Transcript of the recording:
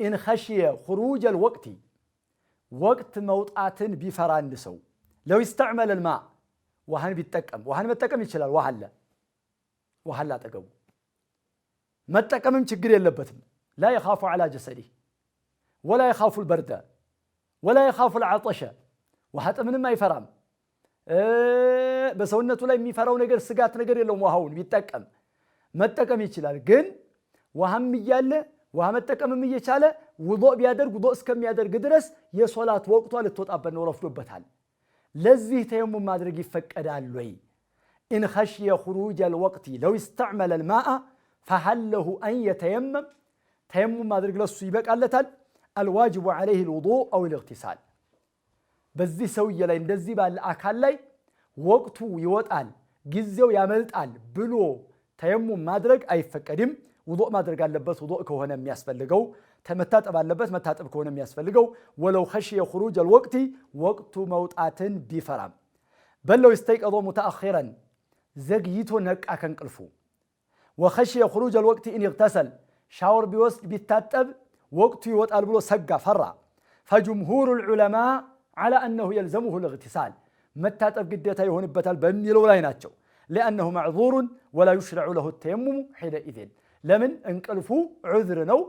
إن خشي خروج الوقت وقت موطعتن بيفرا اندسو لو استعمل الماء وهن بيتقم وهن متقم يችላል وحلا تقبو متقمم ችግር የለበትም لا يخاف على جسده ولا يخاف البرد ولا يخاف العطش وحطمንም አይፈራም በሰውነቱ ላይ የሚፈራው ነገር ስጋት ነገር የለውም ውሃውን ቢጠቀም መጠቀም ይችላል ግን ውሃም ይያለ ውሃ መጠቀምም እየቻለ ውዱእ ቢያደርግ ውዱእ እስከሚያደርግ ድረስ የሶላት ወቅቷ ልትወጣበት ነው ረፍዶበታል ለዚህ ተየሙም ማድረግ ይፈቀዳል ወይ إن خشي خروج الوقت لو استعمل الماء فهل له أن يتيمم تيمم ማድረግ ለሱ ይበቃለታል الواجب عليه الوضوء أو الاغتسال በዚህ ሰውዬ ላይ እንደዚህ ባለ አካል ላይ ወቅቱ ይወጣል ጊዜው ያመልጣል ብሎ ተየሙም ማድረግ አይፈቀድም ውዱእ ማድረግ አለበት ውዱእ ከሆነ የሚያስፈልገው ተመታጠብ አለበት መታጠብ ከሆነ የሚያስፈልገው ولو خشي خروج الوقت ወቅቱ መውጣትን ቢፈራም በለው استيقظ متأخرا ዘግይቶ ነቃ ከንቅልፉ وخشي خروج الوقت إن اغتسل ሻወር ቢወስድ ቢታጠብ ወቅቱ ይወጣል ብሎ ሰጋ ፈራ فجمهور العلماء على أنه يلزمه الاغتسال متاتب قديتا يهونبتال بميلو لاي ناتشو لأنه معذور ولا يشرع له التيمم حينئذ لمن انقلفو عذر نو